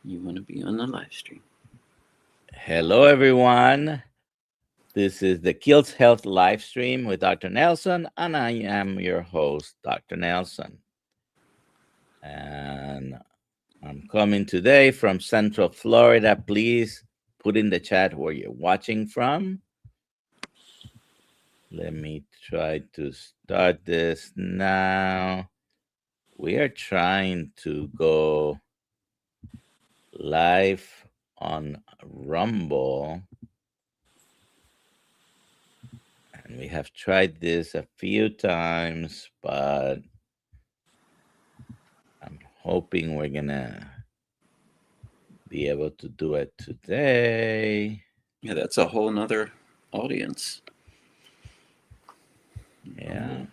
You want to be on the live stream. Hello, everyone. This is the Kiltz Health live stream with Dr. Nelson, and I am your host, Dr. Nelson. And I'm coming today from Central Florida. Please put in the chat where you're watching from. Let me try to start this now. We are trying to go live on Rumble. And we have tried this a few times, but I'm hoping we're gonna be able to do it today. Yeah, that's a whole nother audience. Yeah.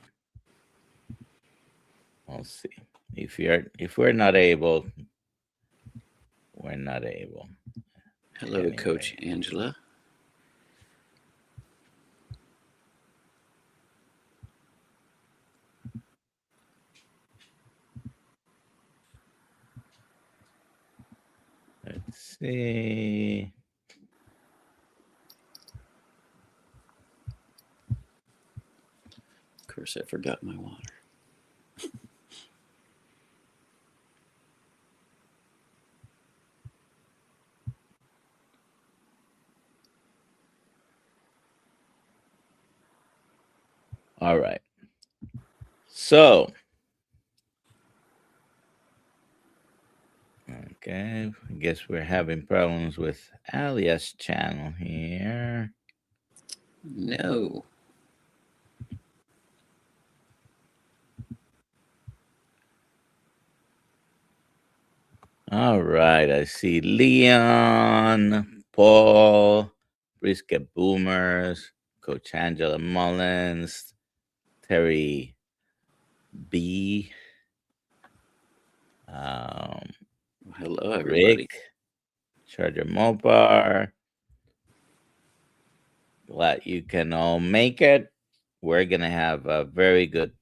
We'll see. If we're not able, we're not able. Hello, anyway. Coach Angela. Let's see. Of course, I forgot my water. All right. So, okay, I guess we're having problems with Alia's channel here. No. All right, I see Leon, Paul, Brisket Boomers, Coach Angela Mullins, Terry B. Hello, everybody. Rick, Charger Mopar. Glad you can all make it. We're going to have a very good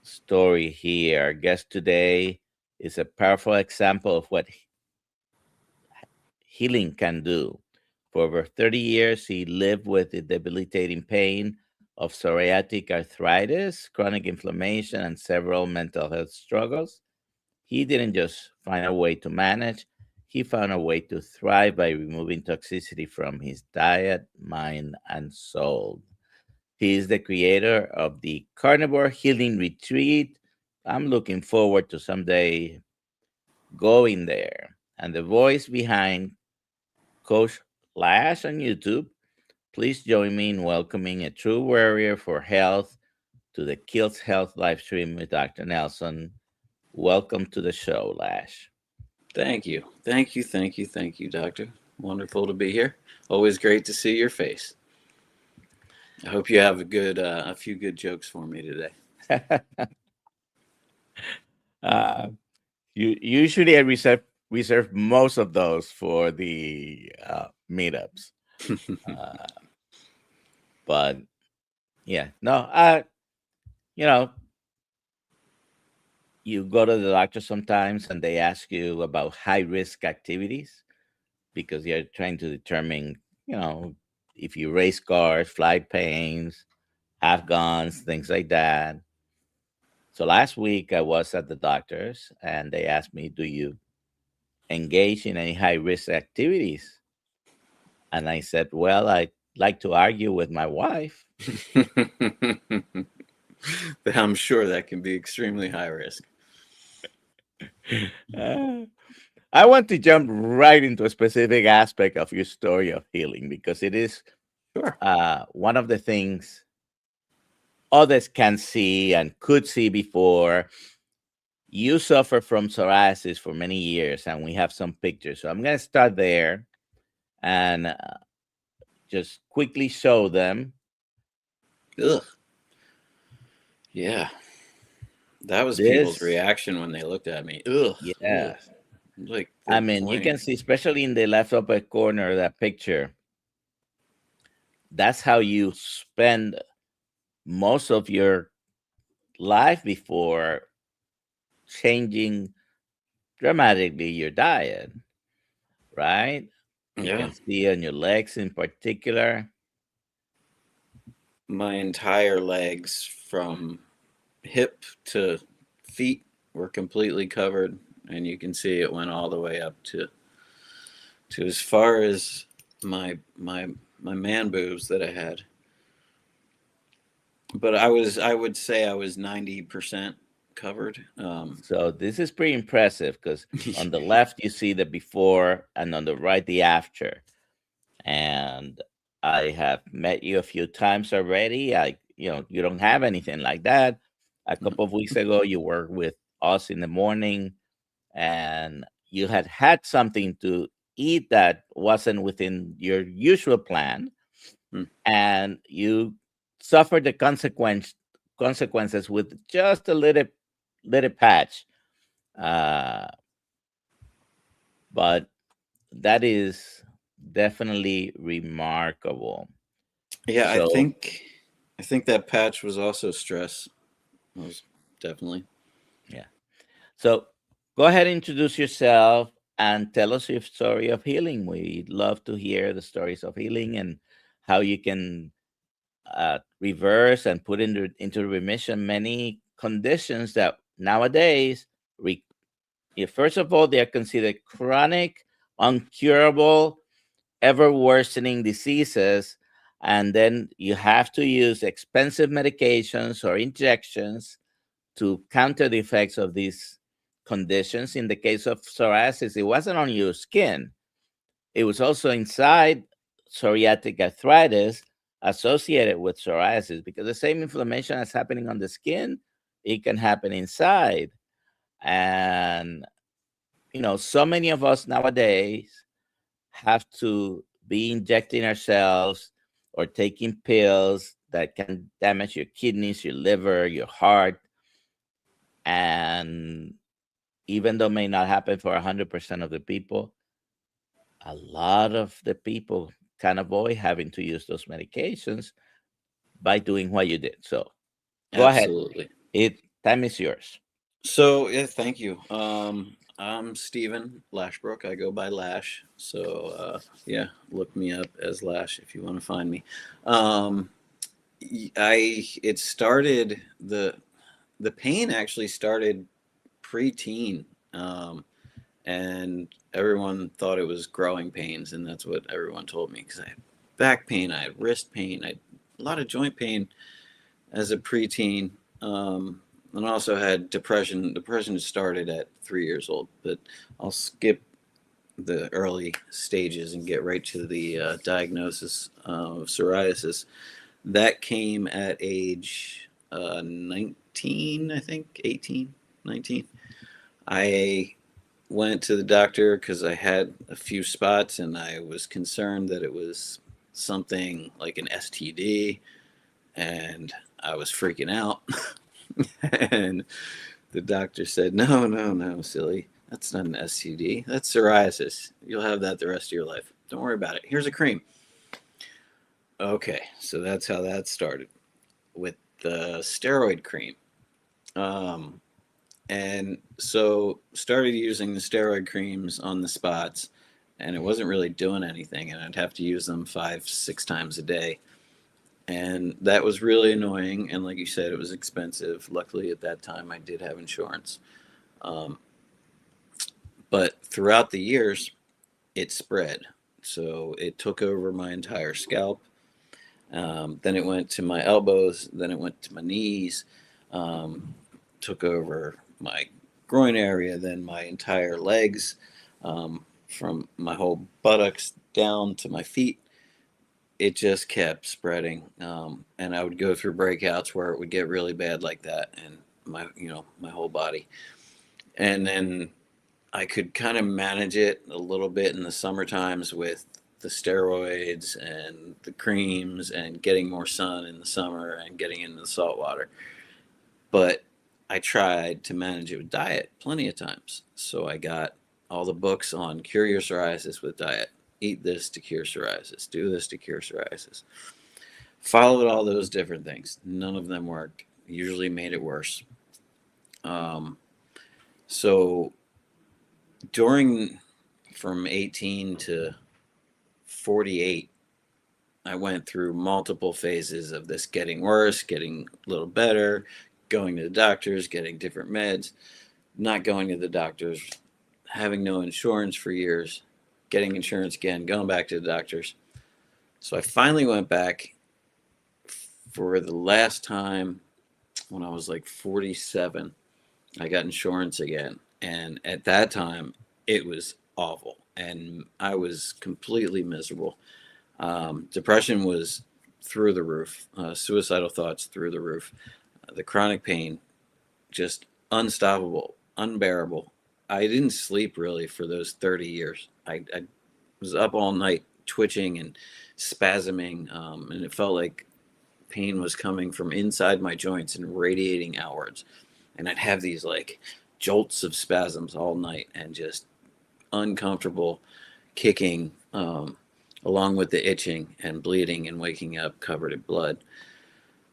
story here. Our guest today is a powerful example of what healing can do. For over 30 years, he lived with the debilitating pain of psoriatic arthritis, chronic inflammation, and several mental health struggles. He didn't just find a way to manage, he found a way to thrive by removing toxicity from his diet, mind, and soul. He is the creator of the Carnivore Healing Retreat. I'm looking forward to someday going there. And the voice behind Coach Lash on YouTube, please join me in welcoming a true warrior for health to the Kiltz Health live stream with Dr. Nelson. Welcome to the show, Lash. Thank you. Thank you, Doctor. Wonderful to be here. Always great to see your face. I hope you have a few good jokes for me today. Usually I reserve most of those for the meetups. But yeah, no, you go to the doctor sometimes and they ask you about high risk activities because you're trying to determine, if you race cars, fly planes, have guns, things like that. So last week I was at the doctor's and they asked me, do you engage in any high risk activities? And I said, well, I like to argue with my wife. I'm sure that can be extremely high risk. I want to jump right into a specific aspect of your story of healing because it is one of the things others can see and could see before. You suffer from psoriasis for many years, and we have some pictures. So I'm going to start there and just quickly show them. Ugh. Yeah. That was people's reaction when they looked at me. Ugh. Yeah. Like, I mean, you can see, especially in the left upper corner of that picture, that's how you spend most of your life before changing dramatically your diet, right? You Yeah. can see on your legs in particular. My entire legs from hip to feet were completely covered, and you can see it went all the way up to as far as my man boobs that I had. But I would say I was 90% covered. So this is pretty impressive because on the left you see the before and on the right the after. And I have met you a few times already. You don't have anything like that. A couple of weeks ago, you were with us in the morning, and you had something to eat that wasn't within your usual plan, and you suffered the consequences with just a little patch. Uh, but that is definitely remarkable. Yeah, So, I think that patch was also stress. Was definitely. yeah. So go ahead and introduce yourself and tell us your story of healing. We'd love to hear the stories of healing and how you can reverse and put into remission many conditions that nowadays, first of all, they are considered chronic, uncurable, ever worsening diseases. And then you have to use expensive medications or injections to counter the effects of these conditions. In the case of psoriasis, it wasn't on your skin, it was also inside psoriatic arthritis associated with psoriasis, because the same inflammation that's happening on the skin, it can happen inside. And, so many of us nowadays have to be injecting ourselves or taking pills that can damage your kidneys, your liver, your heart. And even though it may not happen for 100% of the people, a lot of the people can avoid having to use those medications by doing what you did. So go ahead. Absolutely. Time is yours. So yeah, thank you. I'm Stephen LASHbrook. I go by Lash. So yeah, look me up as Lash if you want to find me. Um, it started the pain actually started preteen, and everyone thought it was growing pains, and that's what everyone told me because I had back pain, I had wrist pain, I had a lot of joint pain as a preteen. And I also had depression. Depression started at 3 years old, but I'll skip the early stages and get right to the diagnosis of psoriasis. That came at age 19, I think, 18, 19. I went to the doctor because I had a few spots and I was concerned that it was something like an STD, and I was freaking out. And the doctor said, "No, no, no, silly. That's not an STD. That's psoriasis. You'll have that the rest of your life. Don't worry about it. Here's a cream." Okay, so that's how that started with the steroid cream. Um, and so started using the steroid creams on the spots, and it wasn't really doing anything, and I'd have to use them 5, 6 times a day. And that was really annoying. And like you said, it was expensive. Luckily, at that time, I did have insurance. Um, but throughout the years, it spread. So it took over my entire scalp. Then it went to my elbows. Then it went to my knees. Um, took over my groin area. Then my entire legs, from my whole buttocks down to my feet. It just kept spreading, and I would go through breakouts where it would get really bad like that, and my whole body. And then I could kind of manage it a little bit in the summer times with the steroids and the creams and getting more sun in the summer and getting into the salt water. But I tried to manage it with diet plenty of times. So I got all the books on cure your psoriasis with diet. Eat this to cure psoriasis. Do this to cure psoriasis. Followed all those different things. None of them worked. Usually made it worse. Um, so from 18 to 48, I went through multiple phases of this getting worse, getting a little better, going to the doctors, getting different meds, not going to the doctors, having no insurance for years, getting insurance again, going back to the doctors. So I finally went back for the last time when I was like 47. I got insurance again. And at that time, it was awful. And I was completely miserable. Depression was through the roof, suicidal thoughts through the roof, the chronic pain just unstoppable, unbearable. I didn't sleep really for those 30 years. I was up all night twitching and spasming, and it felt like pain was coming from inside my joints and radiating outwards. And I'd have these like jolts of spasms all night and just uncomfortable kicking, along with the itching and bleeding and waking up covered in blood.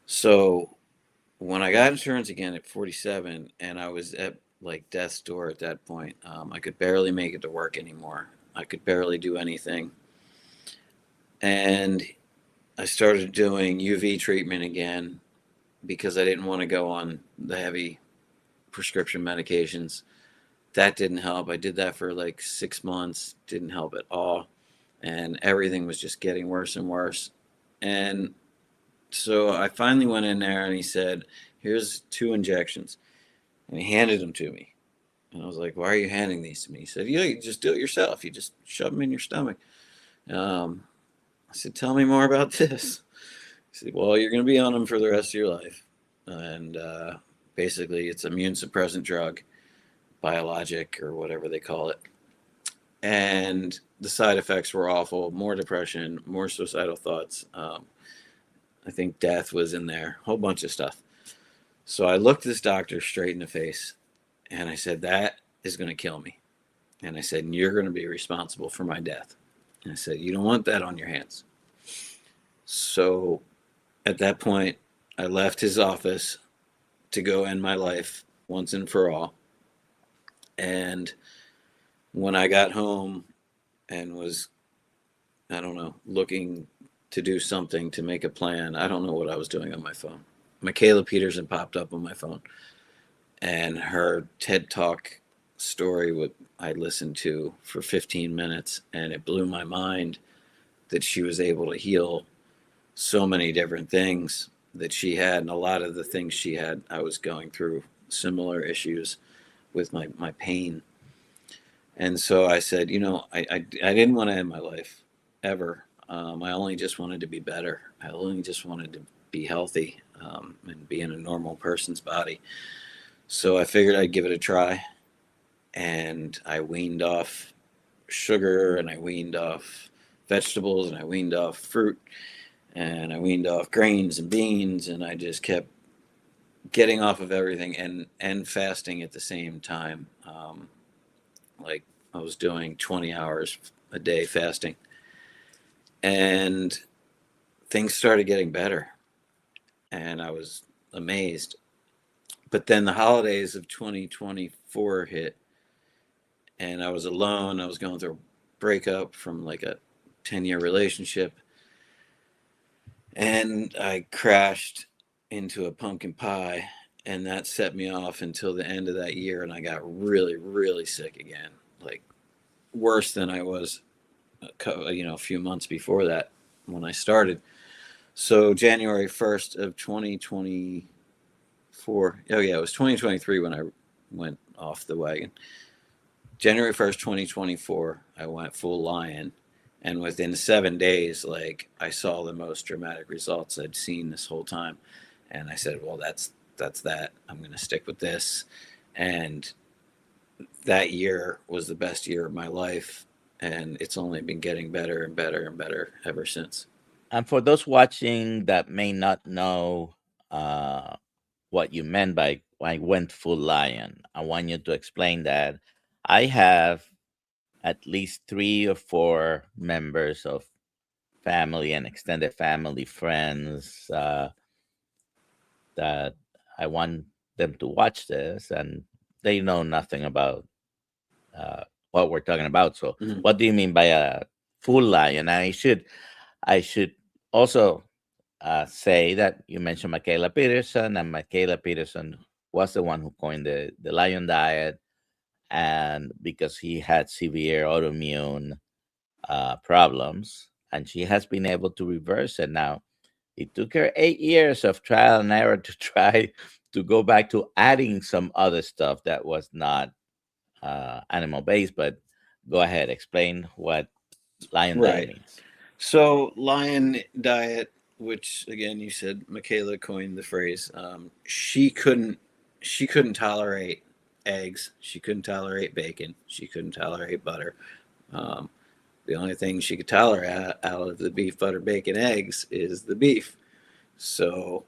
So when I got insurance again at 47 and I was at like death's door at that point, I could barely make it to work anymore. I could barely do anything. And I started doing UV treatment again because I didn't want to go on the heavy prescription medications. That didn't help. I did that for like 6 months, didn't help at all. And everything was just getting worse and worse. And so I finally went in there and he said, here's 2 injections. And he handed them to me. And I was like, why are you handing these to me? He said, yeah, you just do it yourself. You just shove them in your stomach. I said, tell me more about this. He said, well, you're going to be on them for the rest of your life. And basically, it's immune suppressant drug, biologic or whatever they call it. And the side effects were awful. More depression, more suicidal thoughts. I think death was in there, a whole bunch of stuff. So I looked this doctor straight in the face and I said, that is going to kill me. And I said, you're going to be responsible for my death. And I said, you don't want that on your hands. So at that point, I left his office to go end my life once and for all. And when I got home and was, I don't know, looking to do something to make a plan, I don't know what I was doing on my phone. Michaela Peterson popped up on my phone, and her TED Talk story, what I listened to for 15 minutes, and it blew my mind that she was able to heal so many different things that she had. And a lot of the things she had, I was going through similar issues with my pain. And so I said, I didn't want to end my life ever. I only just wanted to be better. I only just wanted to be healthy, and be in a normal person's body. So I figured I'd give it a try. And I weaned off sugar, and I weaned off vegetables, and I weaned off fruit, and I weaned off grains and beans, and I just kept getting off of everything and fasting at the same time. Like I was doing 20 hours a day fasting, and things started getting better, and I was amazed. But then the holidays of 2024 hit, and I was alone. I was going through a breakup from like a 10-year relationship, and I crashed into a pumpkin pie, and that set me off until the end of that year. And I got really, really sick again, like worse than I was, a few months before that when I started. So January 1st of 2024, oh yeah, it was 2023 when I went off the wagon. January 1st, 2024, I went full lion. And within 7 days, like I saw the most dramatic results I'd seen this whole time. And I said, well, that's that. I'm going to stick with this. And that year was the best year of my life. And it's only been getting better and better and better ever since. And for those watching that may not know what you meant by I went full lion, I want you to explain that. I have at least 3 or 4 members of family and extended family, friends, that I want them to watch this, and they know nothing about what we're talking about. So, Mhm. what do you mean by a full lion? I should also say that you mentioned Michaela Peterson, and Michaela Peterson was the one who coined the lion diet, and because he had severe autoimmune problems, and she has been able to reverse it now. It took her 8 years of trial and error to try to go back to adding some other stuff that was not animal based. But go ahead, explain what lion diet Right. means. So lion diet, which again you said Michaela coined the phrase. She couldn't tolerate eggs. She couldn't tolerate bacon. She couldn't tolerate butter. Um, the only thing she could tolerate out of the beef, butter, bacon, eggs is the beef. So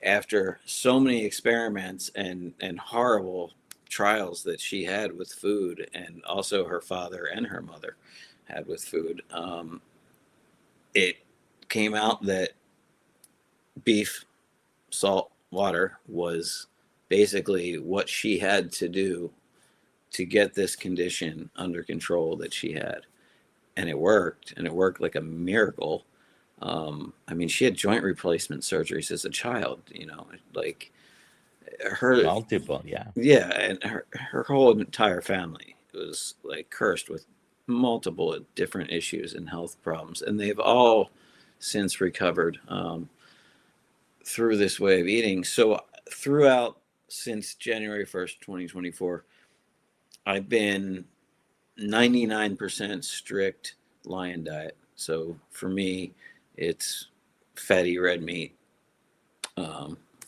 after so many experiments and horrible trials that she had with food, and also her father and her mother had with food, it came out that beef, salt, water was basically what she had to do to get this condition under control that she had. And it worked, and it worked like a miracle. I mean, she had joint replacement surgeries as a child, like her, Multiple, yeah. yeah, and her whole entire family was like cursed with multiple different issues and health problems, and they've all since recovered through this way of eating. So throughout since January 1st, 2024, I've been 99% strict lion diet. So for me, it's fatty red meat,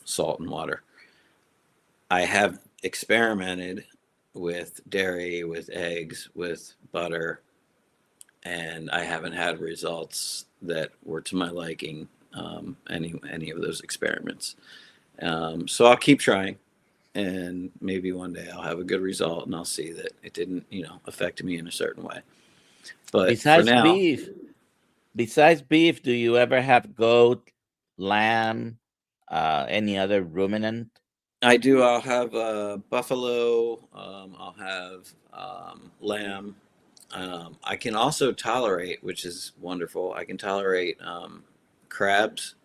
salt and water. I have experimented with dairy, with eggs, with butter, and I haven't had results that were to my liking. Any of those experiments. So I'll keep trying, and maybe one day I'll have a good result, and I'll see that it didn't, affect me in a certain way. But for Besides now, beef, do you ever have goat, lamb, any other ruminant? I do. I'll have buffalo. I'll have lamb. I can also tolerate, which is wonderful. I can tolerate crabs.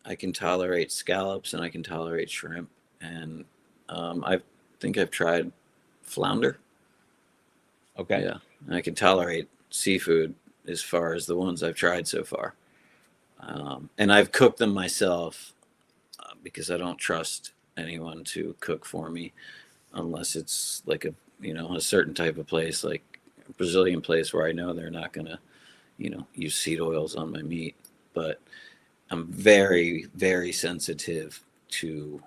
I can tolerate scallops, and I can tolerate shrimp. And I think I've tried flounder. Okay. Yeah, and I can tolerate seafood as far as the ones I've tried so far. And I've cooked them myself because I don't trust anyone to cook for me unless it's like a certain type of place, like a Brazilian place where I know they're not gonna use seed oils on my meat. But I'm very, very sensitive to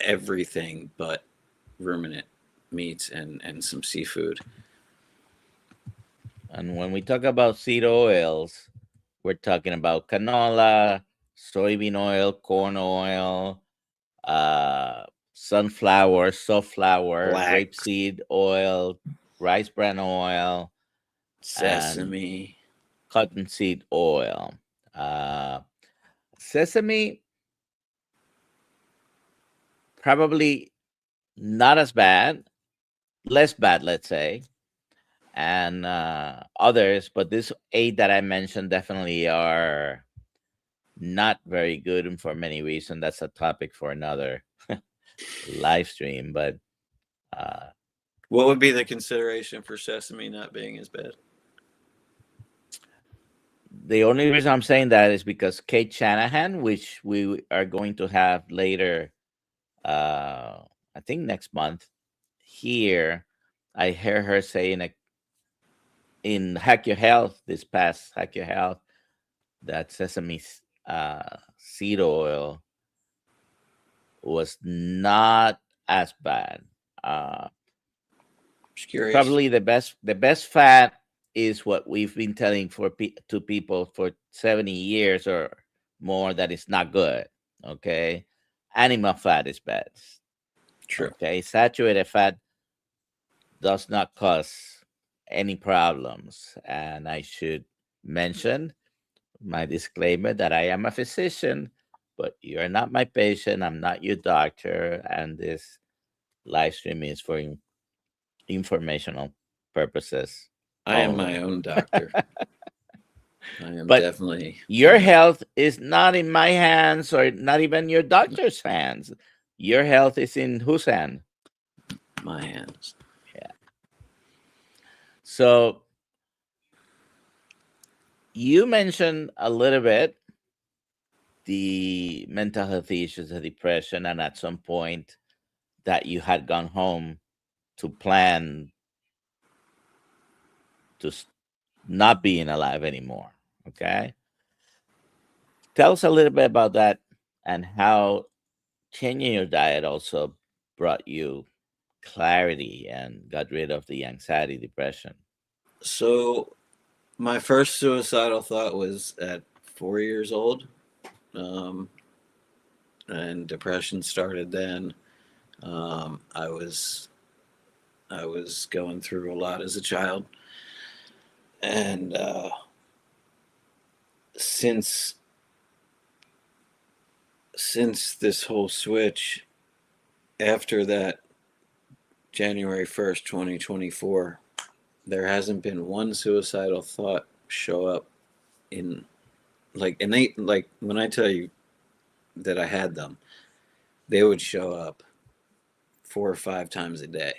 everything but ruminant meats and some seafood. And when we talk about seed oils, we're talking about canola, soybean oil, corn oil, sunflower, safflower, Black rapeseed oil, rice bran oil, and sesame. cottonseed oil. Uh, Sesame, probably not as bad, less bad, let's say, and others, but these 8 that I mentioned definitely are not very good, and for many reasons. That's a topic for another live stream. But uh, What would be the consideration for sesame not being as bad? the only reason I'm saying that is because Kate Shanahan, which we are going to have later, I think next month here, I heard her say in Hack Your Health, this past Hack Your Health, that sesame seed oil was not as bad. Just curious. Probably the best fat is what we've been telling to people for 70 years or more, that it's not good. Okay, animal fat is best. True. Okay, saturated fat does not cause any problems. And I should mention my disclaimer that I am a physician, but you are not my patient. I'm not your doctor, and this live stream is for informational purposes I am my only. own doctor. I am But definitely your health is not in my hands or not even your doctor's hands. Your health is in whose hand? my hands. Yeah. So you mentioned a little bit the mental health issues, the depression, and at some point that you had gone home to plan to not being alive anymore. Okay. Tell us a little bit about that and how changing your diet also brought you clarity and got rid of the anxiety, depression. So my first suicidal thought was at 4 years old, um, and depression started then. I was going through a lot as a child, and since this whole switch after that January 1st, 2024, there hasn't been one suicidal thought show up in and they like when I tell you that I had them, they would show up 4 or 5 times a day,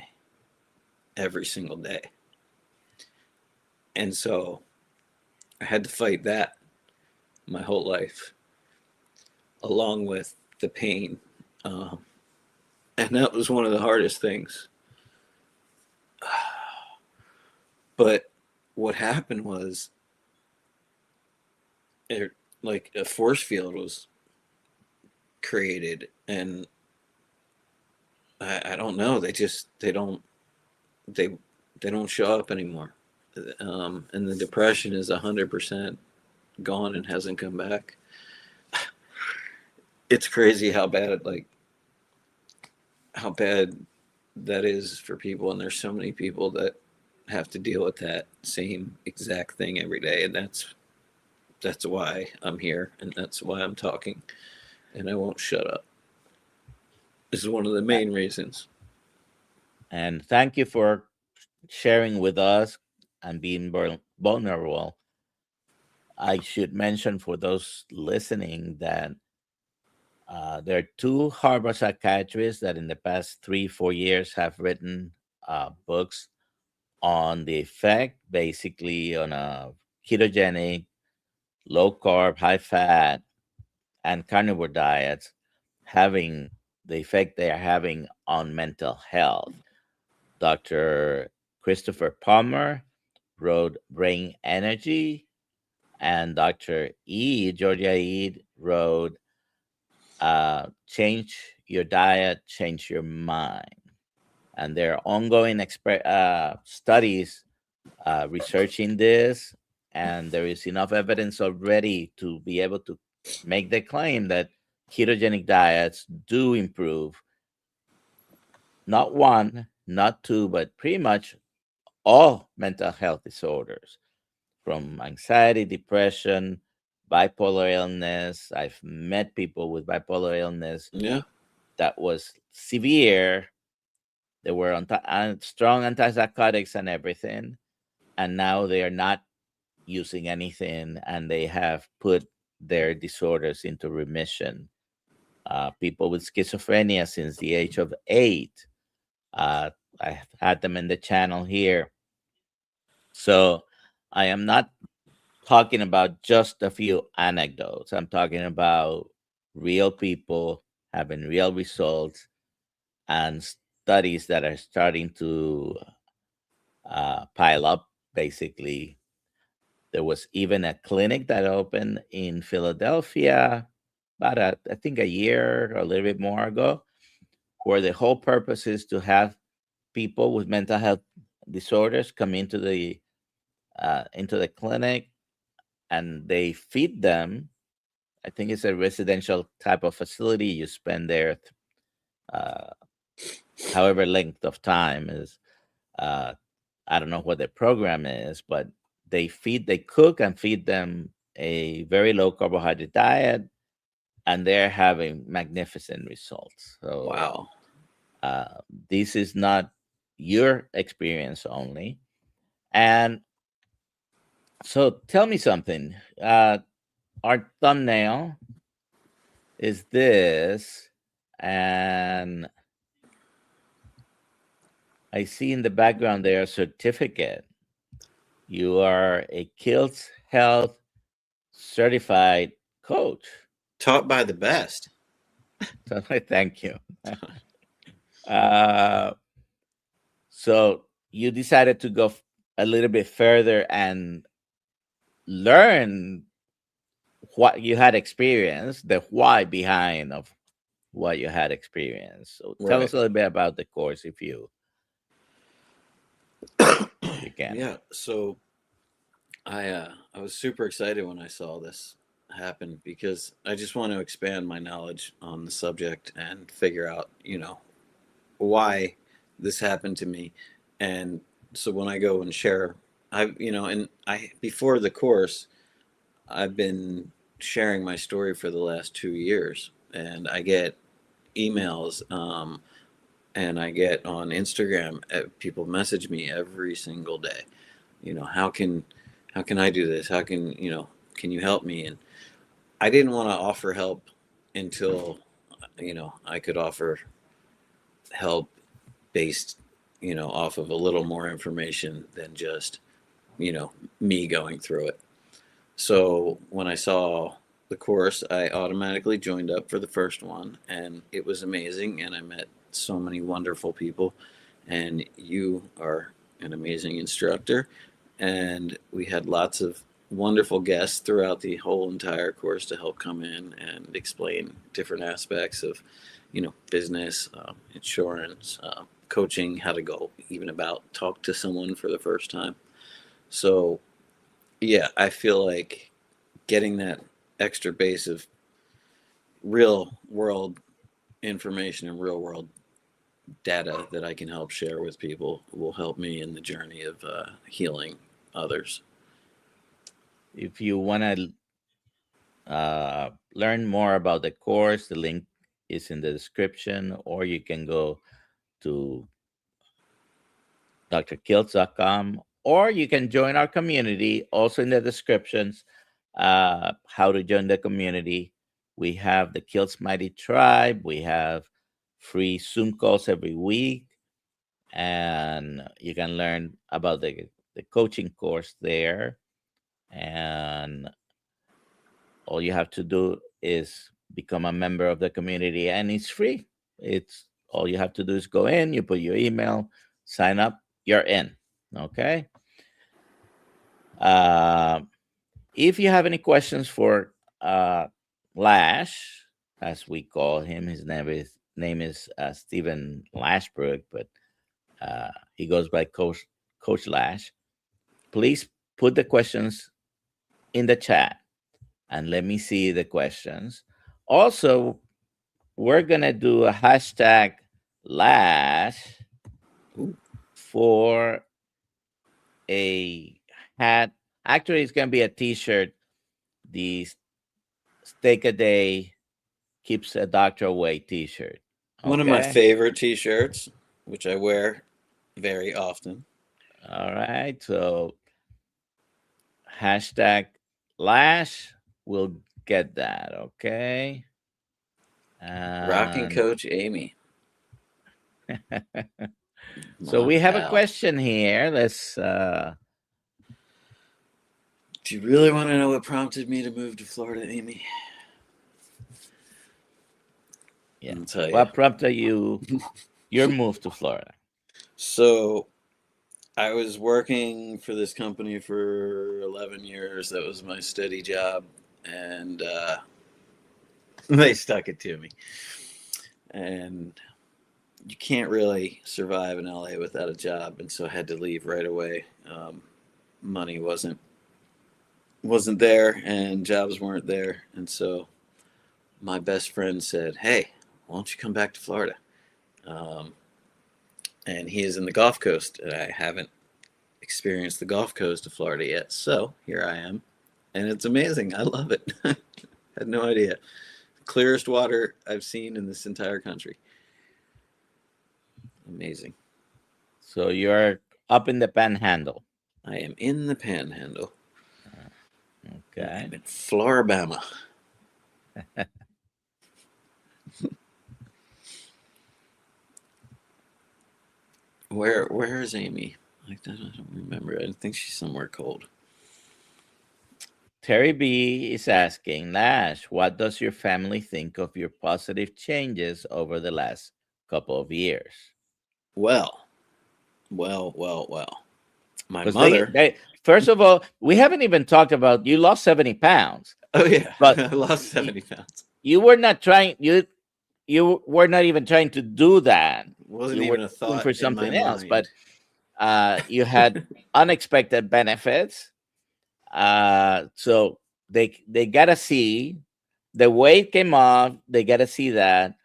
every single day. And so I had to fight that my whole life, along with the pain. Um, and that was one of the hardest things. But what happened was, like a force field was created, and I don't know. They don't show up anymore. And the depression is 100% gone and hasn't come back. It's crazy how bad that is for people, and there's so many people that have to deal with that same exact thing every day, and that's why I'm here, and that's why I'm talking, and I won't shut up. This is one of the main reasons. And thank you for sharing with us and being vulnerable. I should mention for those listening that there are two Harbor psychiatrists that in the past 3-4 years have written books on the effect, basically on a ketogenic, low carb, high fat, and carnivore diets having the effect they are having on mental health. Dr. Christopher Palmer wrote Brain Energy, and Dr. Georgia Ede, wrote Change Your Diet, Change Your Mind. And there are ongoing studies researching this, and there is enough evidence already to be able to make the claim that ketogenic diets do improve not one, not two, but pretty much all mental health disorders, from anxiety, depression, bipolar illness. I've met people with bipolar illness Yeah. that was severe. They were on strong antipsychotics and everything, and now they are not using anything, and they have put their disorders into remission. People with schizophrenia since the age of 8. Uh, I've had them in the channel here. So I am not talking about just a few anecdotes. I'm talking about real people having real results and studies that are starting to pile up, basically. There was even a clinic that opened in Philadelphia about, I think, a year or a little bit more ago, where the whole purpose is to have people with mental health disorders come into the clinic, and they feed them. I think it's a residential type of facility. You spend there uh, however length of time is. Uh, I don't know what the program is, but they cook and feed them a very low carbohydrate diet, and they're having magnificent results. So Wow. uh, this is not your experience only. And so tell me something. Our thumbnail is this, and I see in the background there a certificate. You are a Kiltz Health certified coach. Taught by the best. So thank you. uh, so you decided to go a little bit further and learn what you had experienced, the why behind of what you had experienced. So tell us a little bit about the course, if you can. Yeah. So I was super excited when I saw this happen because I just want to expand my knowledge on the subject and figure out, why this happened to me. And so when I go and share, before the course, I've been sharing my story for the last 2 years, and I get emails, and I get on Instagram, people message me every single day. How can I do this? Can you help me? And I didn't want to offer help until, I could offer help based, off of a little more information than just, me going through it. So when I saw the course, I automatically joined up for the first one, and it was amazing. And I met so many wonderful people, and you are an amazing instructor. And we had lots of wonderful guests throughout the whole entire course to help come in and explain different aspects of, business, insurance, coaching, how to go even about talk to someone for the first time. So yeah, I feel like getting that extra base of real world information and real world data that I can help share with people will help me in the journey of healing others. If you want to learn more about the course, the link is in the description, or you can go to Dr.Kiltz.com, or you can join our community, also in the descriptions. How to join the community. We have the Kiltz Mighty Tribe. We have free Zoom calls every week, and you can learn about the coaching course there. And all you have to do is become a member of the community, and it's free. It's all you have to do is go in, you put your email, sign up, you're in. Okay. If you have any questions for Lash, as we call him, his name is Stephen LASHbrook, but he goes by Coach Lash. Please put the questions in the chat and let me see the questions. Also, we're gonna do a hashtag Lash for a hat. Actually, it's gonna be a T-shirt. The Steak a Day keeps a doctor away T-shirt. Okay? One of my favorite T-shirts, which I wear very often. All right. So hashtag Lash will get that. Okay. Rocking Coach Amy. So we have a question here. Let's do you really want to know what prompted me to move to Florida, Amy? Yeah. What prompted your move to Florida? So I was working for this company for 11 years. That was my steady job. And they stuck it to me. And you can't really survive in LA without a job. And so I had to leave right away. Money wasn't there, and jobs weren't there. And so my best friend said, hey, why don't you come back to Florida? And he is in the Gulf Coast, and I haven't experienced the Gulf Coast of Florida yet. So here I am, and it's amazing. I love it. Had no idea. Clearest water I've seen in this entire country. Amazing. So you're up in the panhandle. I am in the Panhandle. Okay. I'm in Floribama. Where is Amy? I don't remember. I think she's somewhere cold. Terry B is asking, Lash, what does your family think of your positive changes over the last couple of years? Well. My Because mother. they first of all, we haven't even talked about you lost 70 pounds, Oh yeah, but I lost 70 pounds. you were not trying you were not even trying to do that. Wasn't You were even a looking thought for in my something else, but mind. you had unexpected benefits. So they gotta see the weight came off. They gotta see that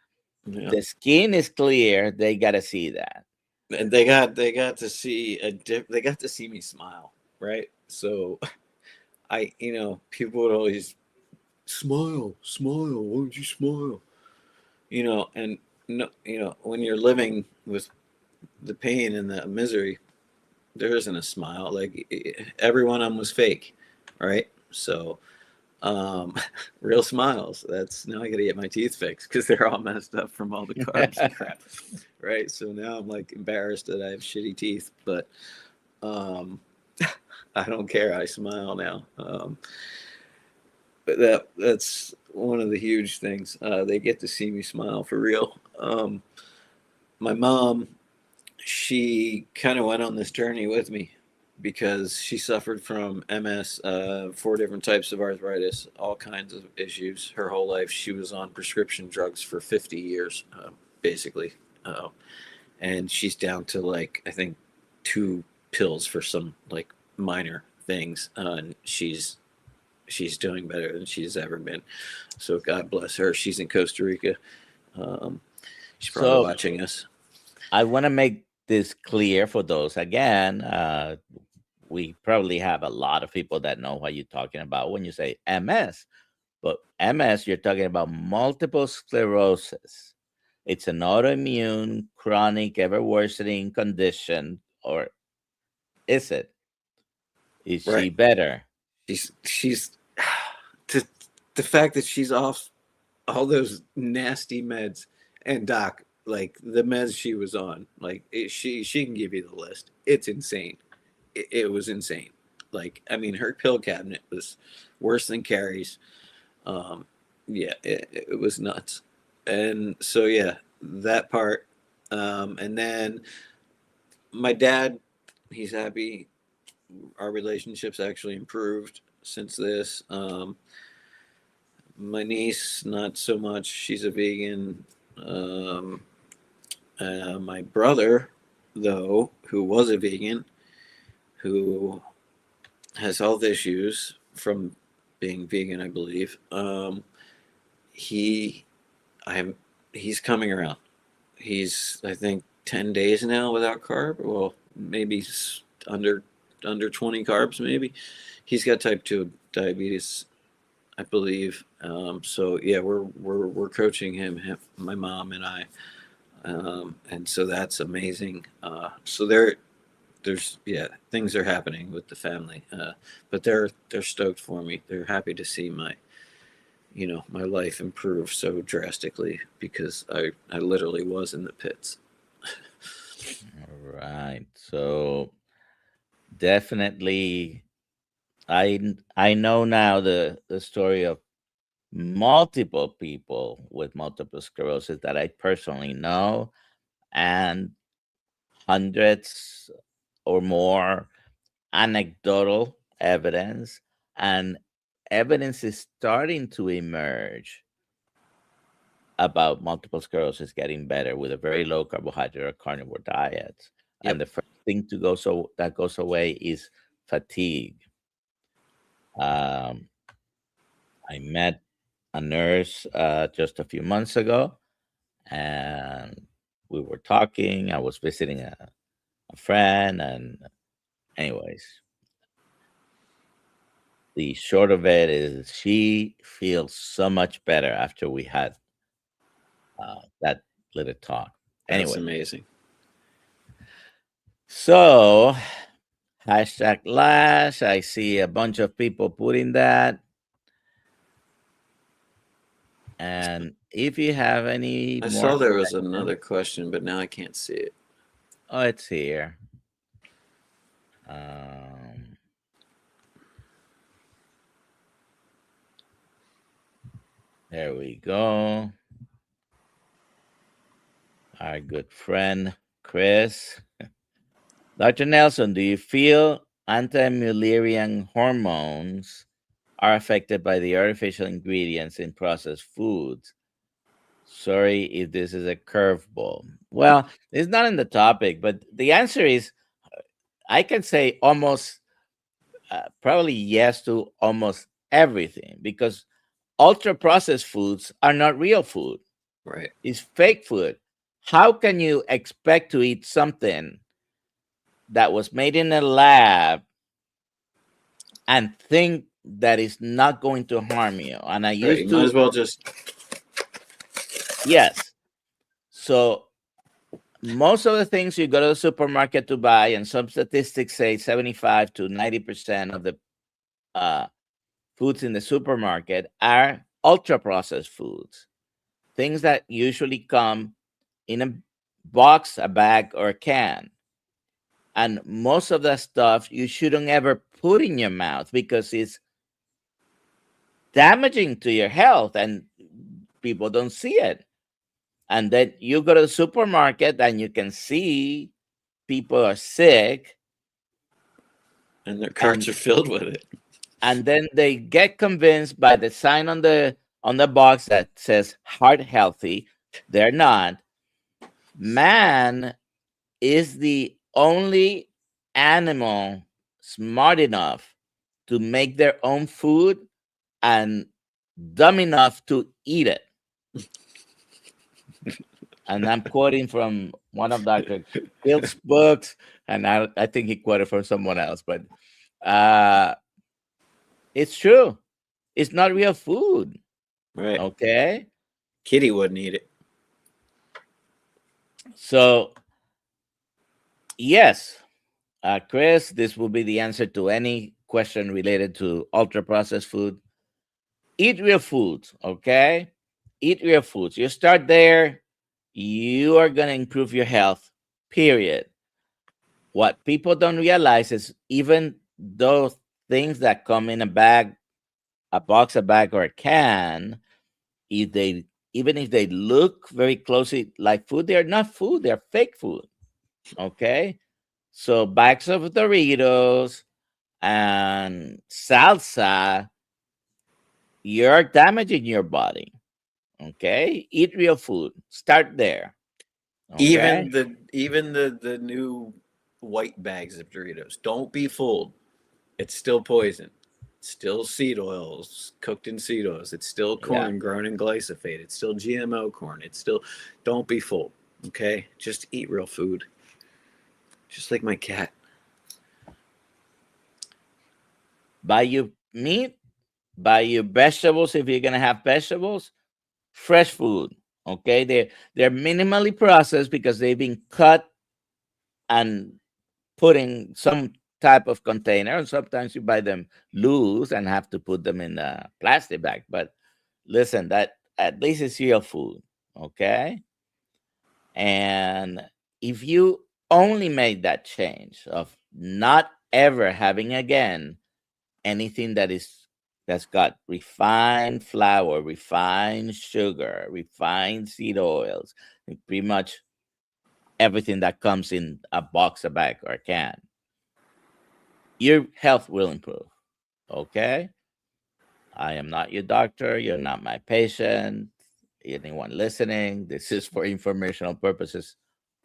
Yeah. the skin is clear. They gotta see that. And they got to see they got to see me smile, right? So people would always smile, smile. Why don't you smile? And no, when you're living with the pain and the misery, there isn't a smile. Like every one of them was fake, right? So, um, real smiles. That's now I got to get my teeth fixed because they're all messed up from all the carbs and crap, right? So now I'm like embarrassed that I have shitty teeth, but um, I don't care. I smile now. But that's one of the huge things. They get to see me smile for real. My mom, she kind of went on this journey with me because she suffered from MS, 4 different types of arthritis, all kinds of issues. Her whole life, she was on prescription drugs for 50 years, basically. Uh, and she's down to like, I think, 2 pills for some like minor things. And she's doing better than she's ever been. So God bless her. She's in Costa Rica. Um, she's probably So watching us. I want to make this clear for those. Again, we probably have a lot of people that know what you're talking about when you say MS. But MS, you're talking about multiple sclerosis. It's an autoimmune, chronic, ever worsening condition, or is it? Is she Right. better? She's to the fact that she's off all those nasty meds, and doc, like the meds she was on, like she can give you the list. It's insane. It was insane. Like I mean, her pill cabinet was worse than Carrie's. Um, yeah, it was nuts. And so yeah, that part. And then my dad, he's happy. Our relationships actually improved since this. My niece, not so much. She's a vegan. Um, my brother, though, who was a vegan, who has health issues from being vegan, I believe. He, I'm, he's coming around. He's, I think, 10 days now without carb. Well, maybe under 20 carbs, maybe. He's got type 2 diabetes, I believe. So yeah, we're coaching him, my mom and I, and so that's amazing. So there's yeah, things are happening with the family, but they're stoked for me. They're happy to see my life improve so drastically because I literally was in the pits. All right. So definitely, I know now the story of multiple people with multiple sclerosis that I personally know, and hundreds or more anecdotal evidence, and evidence is starting to emerge about multiple sclerosis getting better with a very low carbohydrate or carnivore diet. And Yep. the first thing that goes away is fatigue. Um, I met a nurse just a few months ago, and we were talking. I was visiting a friend, and anyways, the short of it is she feels so much better after we had that little talk. That's Anyway, amazing. So, hashtag Lash. I see a bunch of people putting that. And if you have any I more saw there was questions, another question, but now I can't see it. oh, it's here. Um, there we go. Our good friend Chris. Dr. Nelson, do you feel anti-Mullerian hormones are affected by the artificial ingredients in processed foods? Sorry if this is a curveball. Well, it's not in the topic, but the answer is I can say almost probably yes to almost everything because ultra processed foods are not real food. Right. It's fake food. How can you expect to eat something that was made in a lab and think that is not going to harm you? And I Right. used You might to, as well just. yes. So most of the things you go to the supermarket to buy, and some statistics say 75 to 90% of the uh, foods in the supermarket are ultra processed foods, things that usually come in a box, a bag, or a can. And most of that stuff you shouldn't ever put in your mouth because it's damaging to your health and people don't see it. And then you go to the supermarket and you can see people are sick And their carts and are filled with it. then they get convinced by the sign on the box that says heart healthy. They're not. Man is the only animal smart enough to make their own food and dumb enough to eat it. And I'm quoting from one of Dr. Kiltz's books, and I think he quoted from someone else, but uh, it's true. It's not real food. Right. Okay. Kitty wouldn't eat it. So, yes, Chris, this will be the answer to any question related to ultra processed food. Eat real foods. Okay. Eat real foods. You start there, you are going to improve your health, period. What people don't realize is even those things that come in a bag, a box, a bag, or a can, if they even if they look very closely like food, they're not food, they're fake food. Okay. So bags of Doritos and salsa, you're damaging your body. Okay. Eat real food. Start there. Okay. Even the new white bags of Doritos. Don't be fooled. It's still poison. It's still seed oils cooked in seed oils. It's still Yeah. corn grown in glyphosate. It's still GMO corn. It's still. Don't be fooled. Okay, just eat real food. Just like my cat. Buy your meat, buy your vegetables if you're gonna have vegetables, fresh food. Okay, they're minimally processed because they've been cut and put in some type of container. And sometimes you buy them loose and have to put them in a plastic bag. But listen, that at least it's real food. Okay, and if you only made that change of not ever having again anything that's got refined flour, refined sugar, refined seed oils, and pretty much everything that comes in a box, a bag, or a can, your health will improve. Okay? I am not your doctor. You're not my patient. Anyone listening, this is for informational purposes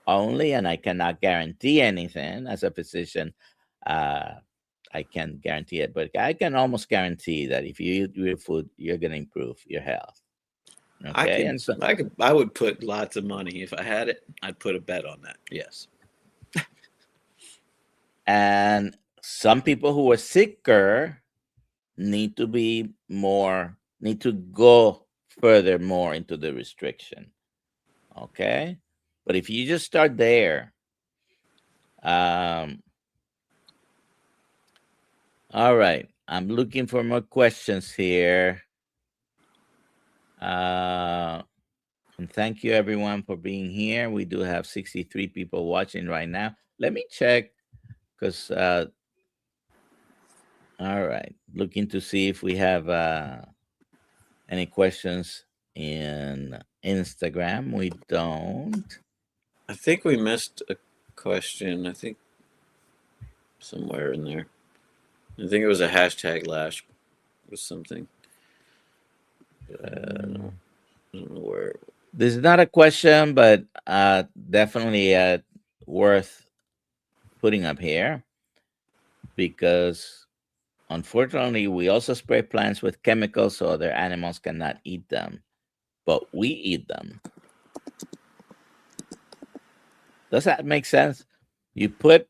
only, and I cannot guarantee anything as a physician. Uh, I can't guarantee it, but I can almost guarantee that if you eat real food, you're going to improve your health. I Okay. could, And so, I could, I would put lots of money if I had it. I'd put a bet on that. Yes. and some people who are sicker need to be more, need to go further more into the restriction. Okay. But if you just start there, All right. I'm looking for more questions here. And thank you everyone for being here. We do have 63 people watching right now. Let me check because all right. Looking to see if we have any questions in Instagram. We don't. I think we missed a question. I think somewhere in there. I think it was a hashtag lash was something. I don't know where. This is not a question, but definitely worth putting up here because unfortunately we also spray plants with chemicals so other animals cannot eat them, but we eat them. Does that make sense? You put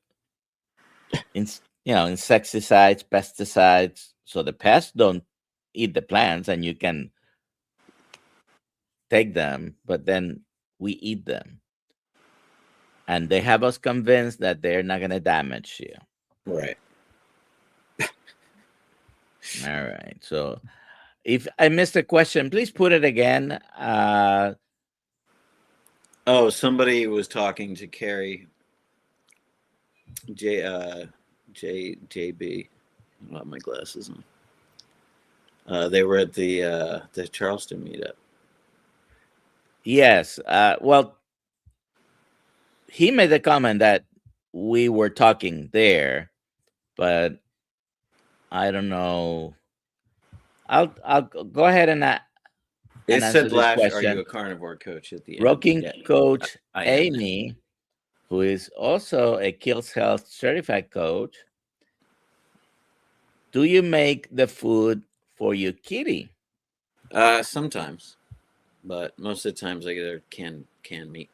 insecticides, pesticides, so the pests don't eat the plants and you can take them, but then we eat them. And they have us convinced that they're not going to damage you. Right. All right. So if I missed a question, please put it again. Oh, somebody was talking to Carrie JB. I don't have my glasses on. They were at the Charleston meetup. Yes. Well, he made the comment that we were talking there, but I don't know. I'll go ahead and It answer said, this Lash, question. are you a carnivore coach at the end? Rocking Yeah, coach I am. Amy, who is also a Kiltz Health certified coach. Do you make the food for your kitty? Sometimes, but most of the times I get her canned meat,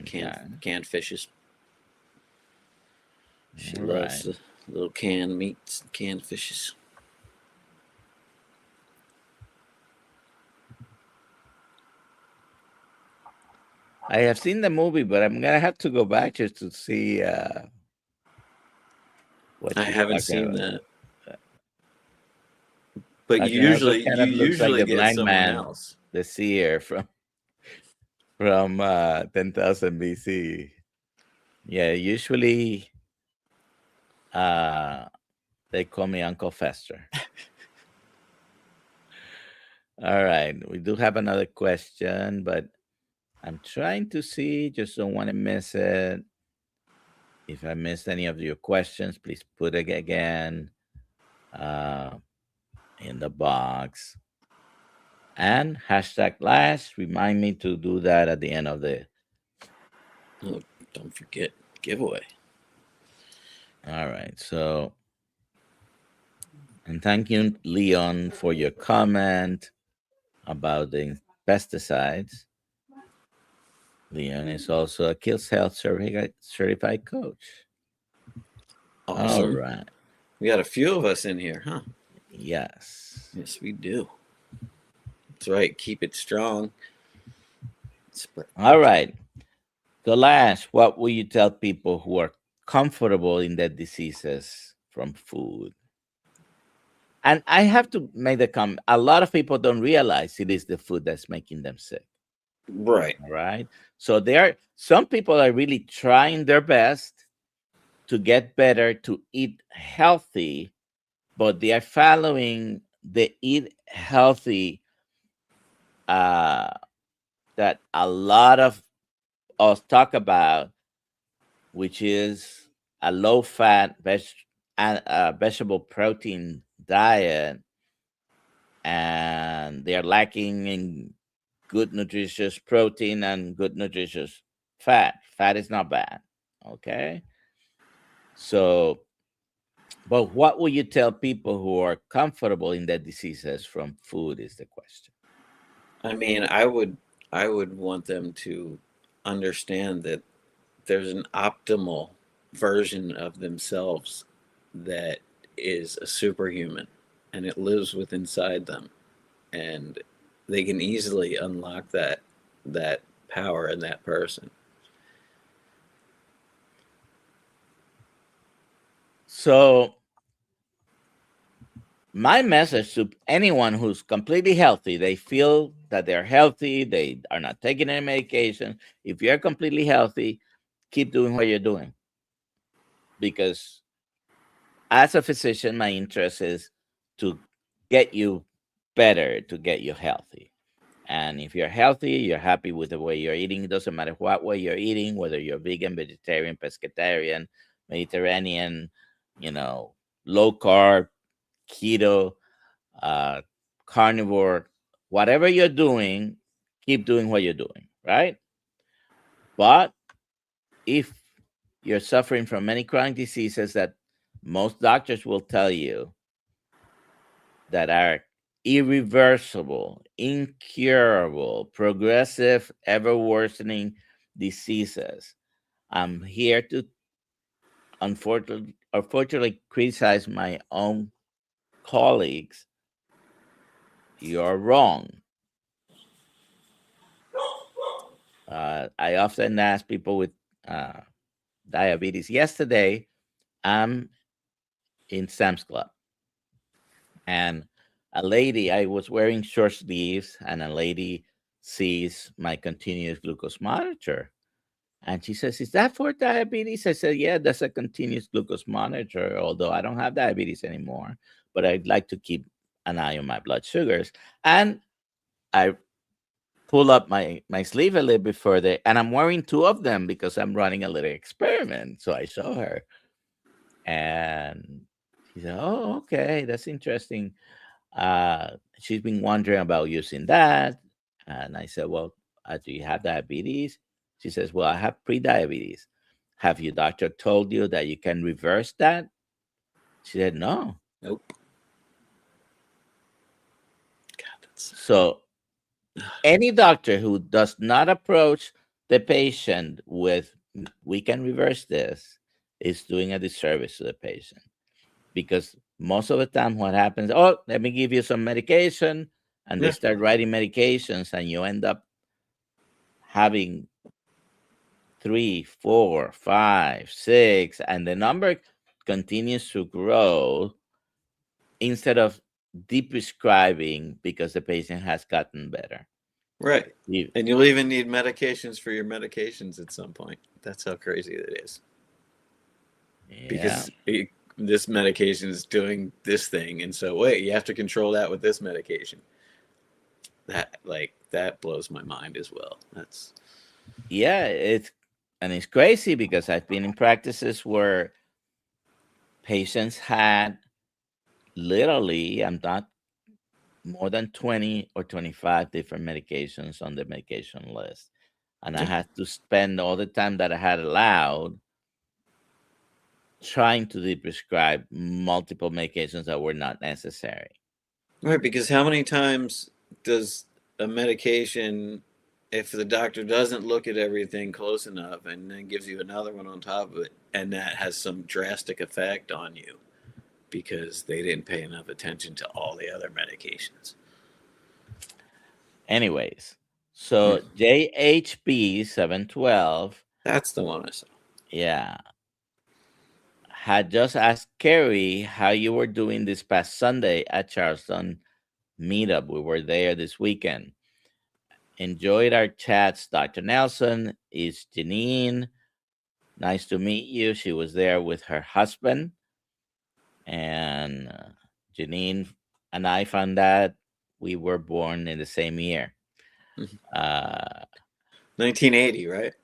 canned fishes. She loves the little canned meats, canned fishes. I have seen the movie, but I'm gonna have to go back just to see what I haven't seen that. But you usually like get blind someone man, else. the seer from 10,000 BC. Yeah, usually they call me Uncle Fester. All right, we do have another question, but I'm trying to see, just don't want to miss it. If I missed any of your questions, please put it again in the box. And hashtag last, remind me to do that at the end of the. Oh, don't forget giveaway. All right, so, and thank you, Leon, for your comment about the pesticides. Leon is also a Kiltz Health certified coach. Awesome. All right. We got a few of us in here, huh? Yes. Yes, we do. That's right. Keep it strong. All right. The last, what will you tell people who are comfortable in their diseases from food? And I have to make the comment, a lot of people don't realize it is the food that's making them sick. Right. All right. So some people are really trying their best to get better, to eat healthy, but they are following the eat healthy that a lot of us talk about, which is a low-fat vegetable protein diet, and they are lacking in good nutritious protein and good nutritious fat. Fat is not bad, okay? So, but what would you tell people who are comfortable in their diseases from food is the question. I mean, I would want them to understand that there's an optimal version of themselves that is a superhuman and it lives within inside them, and they can easily unlock that power in that person. So my message to anyone who's completely healthy, they feel that they're healthy, they are not taking any medication. If you're completely healthy, keep doing what you're doing. Because as a physician, my interest is to get you better, to get you healthy. And if you're healthy, you're happy with the way you're eating. It doesn't matter what way you're eating, whether you're vegan, vegetarian, pescatarian, Mediterranean, low carb, keto, uh, carnivore, whatever you're doing, keep doing what you're doing, right? But if you're suffering from many chronic diseases that most doctors will tell you that are irreversible, incurable, progressive, ever worsening diseases, I'm here to unfortunately criticize my own colleagues. You're wrong. I often ask people with diabetes. Yesterday, I'm in Sam's Club, and I was wearing short sleeves, and a lady sees my continuous glucose monitor. And she says, "Is that for diabetes?" I said, "Yeah, that's a continuous glucose monitor, although I don't have diabetes anymore, but I'd like to keep an eye on my blood sugars." And I pull up my sleeve a little bit further, and I'm wearing two of them because I'm running a little experiment. So I show her, and she said, "Oh, okay, that's interesting." She's been wondering about using that, and I said, "Well, do you have diabetes?" She says, "Well, I have pre-diabetes. Have your doctor told you that you can reverse that?" She said, "No." Nope. God, that's So any doctor who does not approach the patient with "we can reverse this" is doing a disservice to the patient, because most of the time what happens, "Oh, let me give you some medication," and they yeah. start writing medications, and you end up having 3, 4, 5, 6, and the number continues to grow instead of deprescribing because the patient has gotten better. Right. You- And you'll even need medications for your medications at some point. That's how crazy it is. Yeah. Because this medication is doing this thing, and so wait, you have to control that with this medication. That blows my mind as well. That's Yeah, it's crazy because I've been in practices where patients had literally, I'm not, more than 20 or 25 different medications on the medication list. And I yeah. had to spend all the time that I had allowed trying to prescribe multiple medications that were not necessary. Right, because how many times does a medication, if the doctor doesn't look at everything close enough and then gives you another one on top of it, and that has some drastic effect on you because they didn't pay enough attention to all the other medications? Anyways, so JHB 712, That's the one I saw. yeah, had just asked Carrie how you were doing this past Sunday at Charleston meetup. We were there this weekend. Enjoyed our chats. Dr. Nelson is Janine. Nice to meet you. She was there with her husband. And Janine and I found out we were born in the same year. Uh, 1980, right?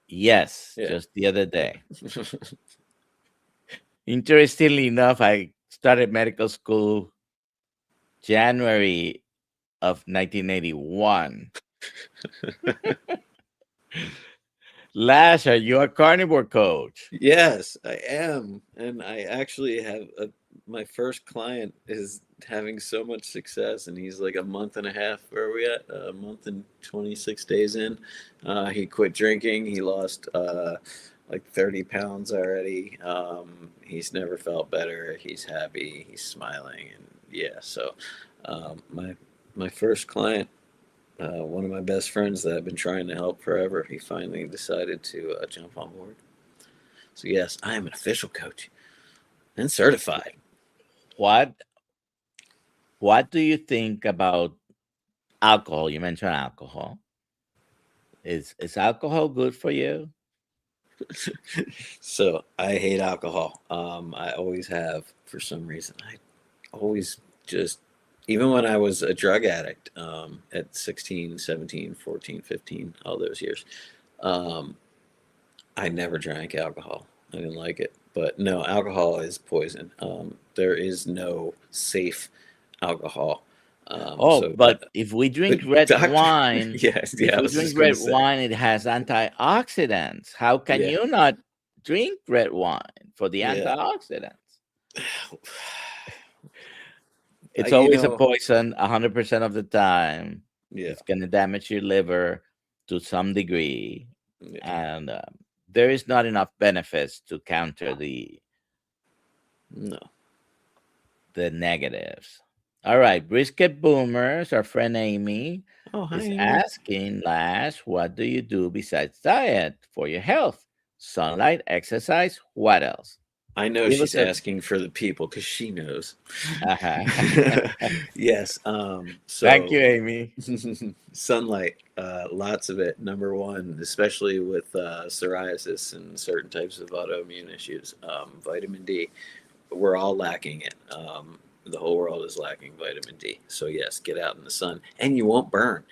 yes, Yeah. just the other day. Interestingly enough, I started medical school January of 1981. Lash, are you a carnivore coach? Yes, I am, and I actually have my first client is having so much success, and he's like a month and a half. Where are we at? A month and 26 days in. He quit drinking. He lost like 30 pounds already. He's never felt better. He's happy. He's smiling, and yeah. So, my first client, one of my best friends that I've been trying to help forever, he finally decided to jump on board. So yes, I am an official coach. and certified. What do you think about alcohol? You mentioned alcohol. Is alcohol good for you? So I hate alcohol. I always have for some reason. I always just, even when I was a drug addict, at 16, 17, 14, 15, all those years, um, I never drank alcohol. I didn't like it. But no, alcohol is poison. There is no safe alcohol. Oh, So, but if we drink but red doctor, wine, yes, if yeah, I we was drink just gonna red say, wine, it has antioxidants. How can yeah, you not drink red wine for the yeah. antioxidants? It's You always a know, poison 100% of the time. yeah, It's going to damage your liver to some degree. yeah, And there is not enough benefits to counter no. the negatives. All right, Brisket Boomers, our friend Amy Oh, hi, is Amy. asking, Lash, what do you do besides diet for your health? Sunlight, exercise, what else? I know Give she's us a asking for the people because she knows. uh Yes. Thank you, So Amy. sunlight, lots of it. Number one, especially with psoriasis and certain types of autoimmune issues. Vitamin D, we're all lacking it. The whole world is lacking vitamin D. So yes, get out in the sun, and you won't burn.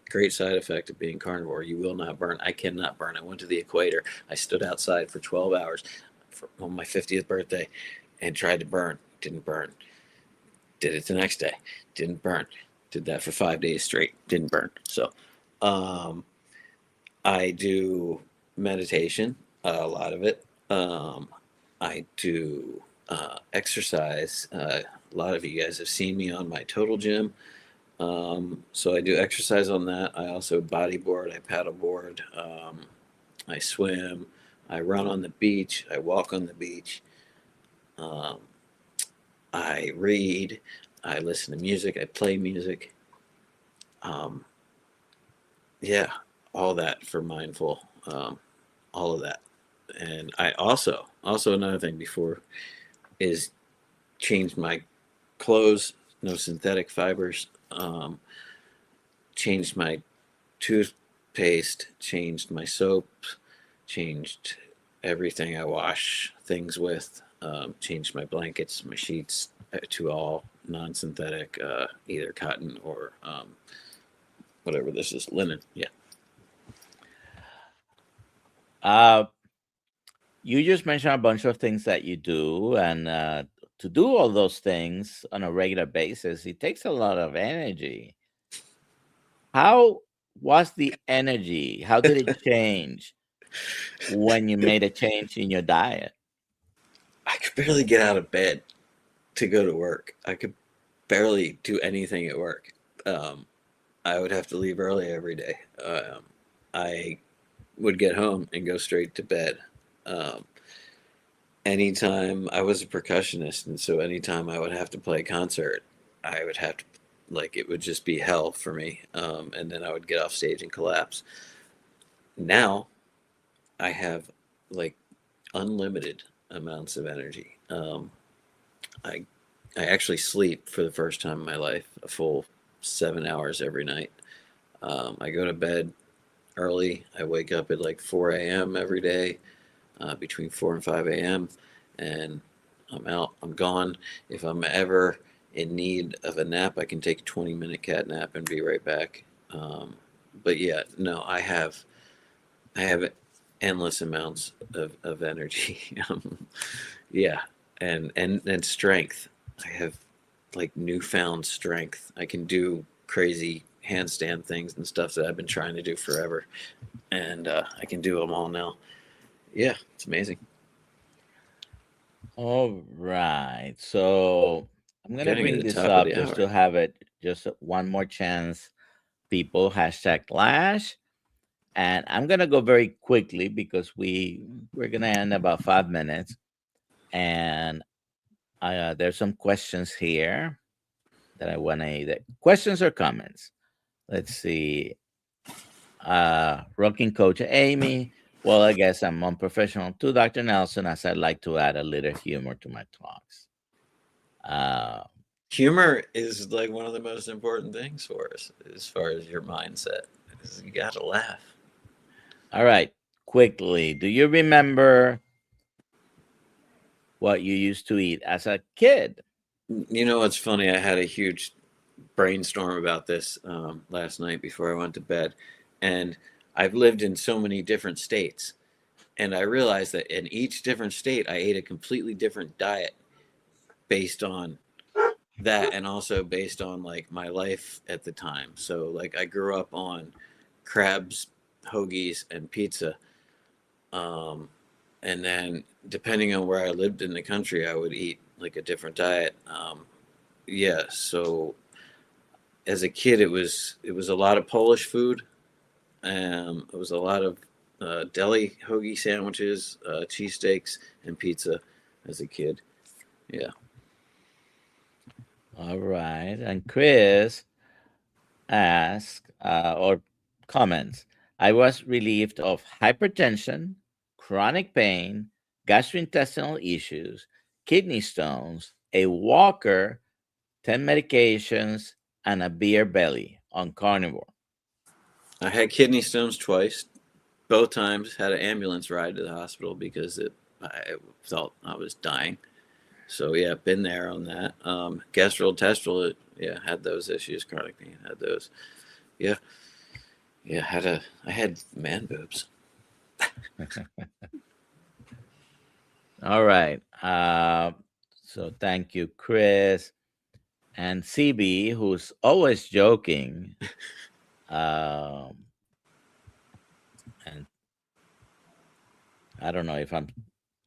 Great side effect of being carnivore. You will not burn. I cannot burn. I went to the equator. I stood outside for 12 hours on my 50th birthday and tried to burn. Didn't burn. Did it the next day. Didn't burn. Did that for 5 days straight. Didn't burn. So um, I do meditation, a lot of it. I do exercise. A lot of you guys have seen me on my Total Gym. So I do exercise on that. I also bodyboard, I paddleboard, I swim, I run on the beach, I walk on the beach, um, I read, I listen to music, I play music. Um, yeah, all that for mindful, all of that. And I also another thing before is change my clothes, no synthetic fibers, changed my toothpaste, changed my soap, changed everything I wash things with, changed my blankets, my sheets to all non synthetic, either cotton or whatever this is, linen. Yeah. Uh, you just mentioned a bunch of things that you do, and to do all those things on a regular basis, it takes a lot of energy. How was the energy? How did it change when you made a change in your diet? I could barely get out of bed to go to work. I could barely do anything at work. Um, I would have to leave early every day. I would get home and go straight to bed. Um, Anytime I was a percussionist, and so anytime I would have to play a concert, I would have to, like, it would just be hell for me. And then I would get off stage and collapse. Now I have like unlimited amounts of energy. I I actually sleep for the first time in my life a full 7 hours every night. I go to bed early. I wake up at like 4 a.m. every day, between 4 and 5 a.m. And I'm out. I'm gone. If I'm ever in need of a nap, I can take a 20-minute cat nap and be right back. But yeah, no, I have endless amounts of energy. Yeah, and strength. I have like newfound strength. I can do crazy handstand things and stuff that I've been trying to do forever, and I can do them all now. Yeah, it's amazing. All right. So I'm gonna Getting to bring the this top of up the just hour. to have it just one more chance, people. Hashtag Lash. And I'm gonna go very quickly because we're gonna end about 5 minutes. And there's some questions here that I want to either questions or comments. Let's see. Rocking Coach Amy, Well, I guess I'm unprofessional too, Dr. Nelson, as I like to add a little humor to my talks. Humor is like one of the most important things for us as far as your mindset. You got to laugh. All right, quickly, do you remember what you used to eat as a kid? You know what's funny? I had a huge brainstorm about this last night before I went to bed, and I've lived in so many different states, and I realized that in each different state, I ate a completely different diet based on that, and also based on like my life at the time. So like I grew up on crabs, hoagies, and pizza. And then depending on where I lived in the country, I would eat like a different diet. Yeah, so as a kid, it was a lot of Polish food. It was a lot of deli hoagie sandwiches, cheesesteaks, and pizza as a kid. Yeah. All right. And Chris asks or comments, I was relieved of hypertension, chronic pain, gastrointestinal issues, kidney stones, a walker, 10 medications, and a beer belly on carnivore. I had kidney stones twice. Both times had an ambulance ride to the hospital because I felt I was dying. So yeah, been there on that. Gastrointestinal, yeah, had those issues. Chronic pain, had those. Yeah, yeah, I had man boobs. All right. So thank you, Chris. And CB, who's always joking. And I don't know if I'm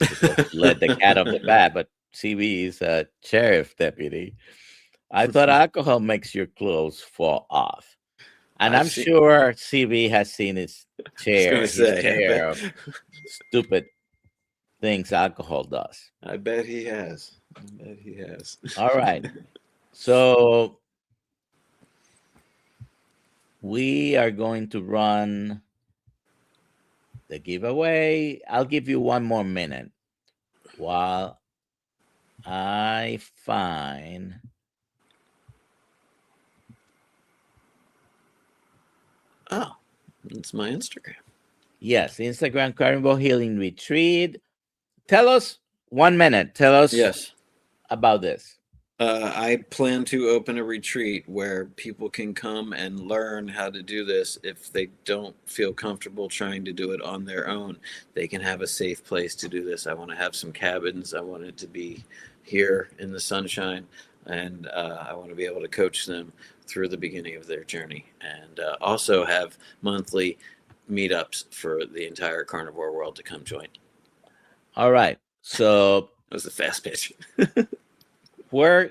supposed to let the cat off the bag, but CB is a sheriff deputy. I thought alcohol makes your clothes fall off. And I'm sure CB has seen his share of stupid things alcohol does. I bet he has. All right. So we are going to run the giveaway. I'll give you one more minute while I find. Oh, it's my Instagram. Yes, Instagram Carnivore Healing Retreat. Tell us 1 minute. Tell us about this. I plan to open a retreat where people can come and learn how to do this. If they don't feel comfortable trying to do it on their own, they can have a safe place to do this. I want to have some cabins. I want it to be here in the sunshine, and I want to be able to coach them through the beginning of their journey, and also have monthly meetups for the entire carnivore world to come join. All right. So that was a fast pitch. Where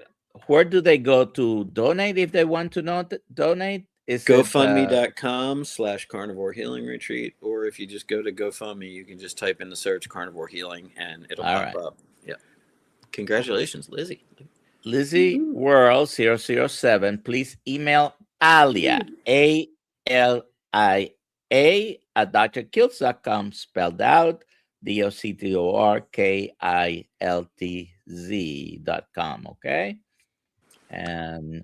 do they go to donate if they want to donate? Is GoFundMe.com/carnivore healing retreat, or if you just go to GoFundMe, you can just type in the search carnivore healing and it'll pop up. Yeah. Congratulations, Lizzie. Lizzie World 007. Please email Alia, ALIA at DrKiltz.com, spelled out DoctorKiltz.com. Okay. And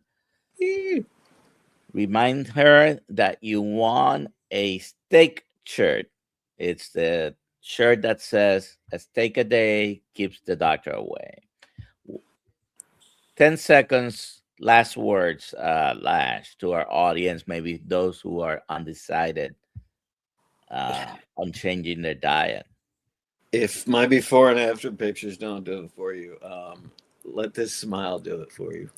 remind her that you want a steak shirt. It's the shirt that says a steak a day keeps the doctor away. 10 seconds, last words, Lash, to our audience, maybe those who are undecided on changing their diet. If my before and after pictures don't do it for you, let this smile do it for you,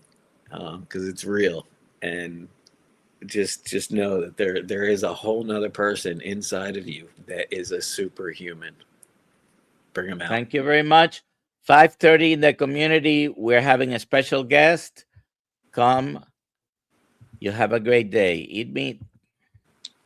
because it's real. And just know that there is a whole nother person inside of you that is a superhuman. Bring them out. Thank you very much. 5:30 in the community. We're having a special guest. Come. You have a great day. Eat meat.